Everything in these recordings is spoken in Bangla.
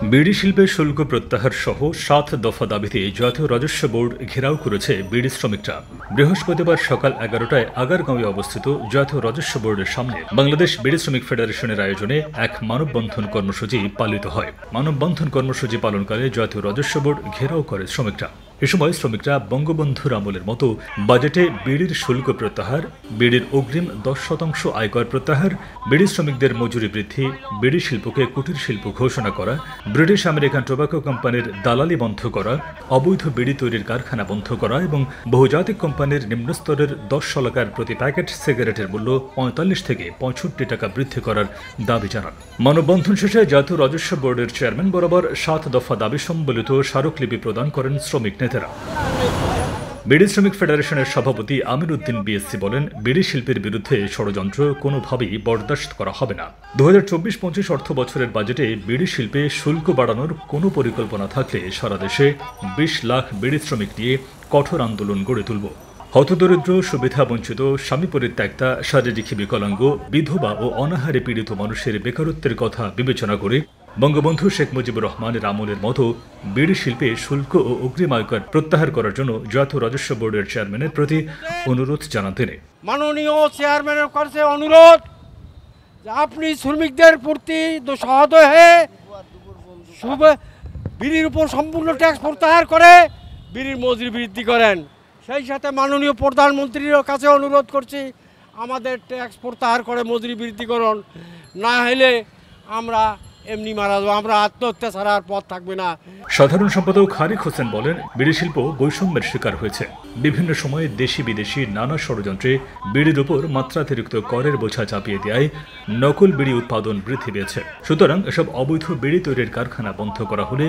বিড়ি শিল্পে শুল্ক প্রত্যাহার সহ ৭ দফা দাবিতে জাতীয় রাজস্ব বোর্ড ঘেরাও করেছে বিড়ি শ্রমিকরা। বৃহস্পতিবার সকাল ১১টায় আগারগাঁওয়ে অবস্থিত জাতীয় রাজস্ব বোর্ডের সামনে বাংলাদেশ বিড়ি শ্রমিক ফেডারেশনের আয়োজনে এক মানববন্ধন কর্মসূচি পালিত হয়। মানববন্ধন কর্মসূচি পালনকালে জাতীয় রাজস্ব বোর্ড ঘেরাও করে শ্রমিকরা। এ সময় শ্রমিকরা বঙ্গবন্ধুর আমলের মতো বাজেটে বিড়ির শুল্ক প্রত্যাহার, বিড়ির অগ্রিম ১০% আয়কর প্রত্যাহার, বিড়ি শ্রমিকদের মজুরি বৃদ্ধি, বিড়ি শিল্পকে কুটির শিল্প ঘোষণা করা, ব্রিটিশ আমেরিকান টোব্যাকো কোম্পানির দালালি বন্ধ করা, অবৈধ বিড়ি তৈরির কারখানা বন্ধ করা এবং বহুজাতিক কোম্পানির নিম্নস্তরের ১০ শলাকার প্রতি প্যাকেট সিগারেটের মূল্য ৪৫ থেকে ৬৫ টাকা বৃদ্ধি করার দাবি জানান। মানববন্ধন শেষে জাতীয় রাজস্ব বোর্ডের চেয়ারম্যান বরাবর ৭ দফা দাবি সম্বলিত স্মারকলিপি প্রদান করেন শ্রমিক নেতারা। বিড়ি শ্রমিক ফেডারেশনের সভাপতি আমির উদ্দিন বিএসসি বলেন, বিড়ি শিল্পের বিরুদ্ধে ষড়যন্ত্র কোনোভাবেই বরদাস্ত করা হবে না। ২০২৪-২৫ অর্থ বছরের বাজেটে বিড়ি শিল্পে শুল্ক বাড়ানোর কোনো পরিকল্পনা থাকলে সারা দেশে ২০ লাখ বিড়ি শ্রমিক নিয়ে কঠোর আন্দোলন গড়ে তুলব। হতদরিদ্র, সুবিধাবঞ্চিত, স্বামী পরিত্যক্তা, শারীরিক বিকলাঙ্গ, বিধবা ও অনাহারে পীড়িত মানুষের বেকারত্বের কথা বিবেচনা করে বঙ্গবন্ধু শেখ মুজিবুর রহমানের আমলের মতো বিড়ি শিল্পে শুল্ক ও অগ্রিম আয়কর প্রত্যাহার করার জন্য জাতীয় রাজস্ব বোর্ডের চেয়ারম্যানের প্রতি অনুরোধ জানান তিনি। মাননীয় চেয়ারম্যানের কাছে অনুরোধ যে আপনি শ্রমিকদের প্রতি সহৃদয় হয়ে বিড়ির উপর সম্পূর্ণ ট্যাক্স প্রত্যাহার করে বিড়ির মজুরি বৃদ্ধি করেন। সেই সাথে মাননীয় প্রধানমন্ত্রীর কাছে অনুরোধ করছি আমাদের ট্যাক্স প্রত্যাহার করে মজুরি বৃদ্ধি করুন, না হলে আমরা এমনি মারা যাবো, আমরা আত্মহত্যা ছাড়া আর পথ থাকবে না। সাধারণ সম্পাদক হারিক হোসেন বলেন, বিড়ি শিল্প বৈষম্যের শিকার হয়েছে। বিভিন্ন সময়ে দেশি বিদেশি নানা ষড়যন্ত্রে বিড়ির উপর মাত্রাতিরিক্ত করের বোঝা চাপিয়ে দেয় নকল বিড়ি উৎপাদন বৃদ্ধি পেয়েছে। সুতরাং এসব অবৈধ বিড়ি তৈরির কারখানা বন্ধ করা হলে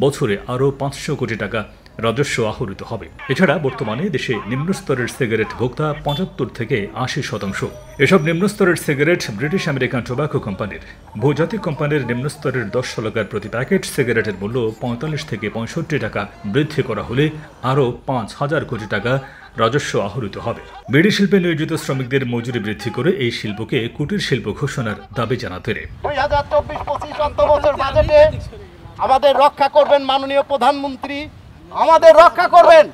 বছরে আরও ৫০০ কোটি টাকা রাজস্ব আহরিত হবে। এছাড়া বর্তমানে দেশে নিম্নস্তরের সিগারেট ভোক্তা ৭৫ থেকে ৮০%। এসব নিম্নস্তরের সিগারেট ব্রিটিশ আমেরিকান টোব্যাকো কোম্পানির। বহুজাতিক কোম্পানির নিম্নস্তরের ১০ শলাকার প্রতি প্যাকেট সিগারেটের মূল্য ৪৫ থেকে ৬৫ টাকা বৃদ্ধি করা হলে আরও ৫,০০০ কোটি টাকা রাজস্ব আহরিত হবে। বিড়ি শিল্পে নিয়োজিত শ্রমিকদের মজুরি বৃদ্ধি করে এই শিল্পকে কুটির শিল্প ঘোষণার দাবি জানাতে ২০২৪-২৫ অর্থ বছর বাজেটে আমাদের রক্ষা করবেন মাননীয় প্রধানমন্ত্রী, আমাদের রক্ষা করবেন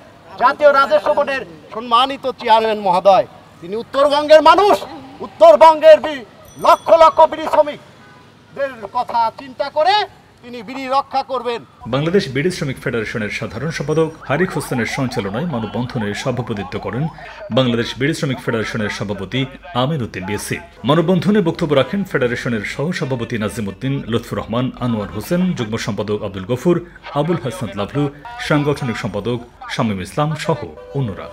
জাতীয় রাজস্ব বোর্ডের সম্মানিত চেয়ারম্যান মহোদয়। তিনি উত্তরবঙ্গের মানুষ, উত্তরবঙ্গের লক্ষ লক্ষ বিড়ি শ্রমিকদের কথা চিন্তা করে তিনি বিড়ি রক্ষা করবেন। বাংলাদেশ বিড়ি শ্রমিক ফেডারেশনের সাধারণ সম্পাদক হারিক হোসেনের সঞ্চালনায় মানববন্ধনে সভাপতিত্ব করেন বাংলাদেশ বিড়ি শ্রমিক ফেডারেশনের সভাপতি আমির উদ্দিন বিএসসি। মানববন্ধনে বক্তব্য রাখেন ফেডারেশনের সহসভাপতি নাজিম উদ্দিন, লুৎফুর রহমান, আনোয়ার হোসেন, যুগ্ম সম্পাদক আব্দুল গফুর, আবুল হাসান লাভলু, সাংগঠনিক সম্পাদক শামীম ইসলাম সহ অন্যরা।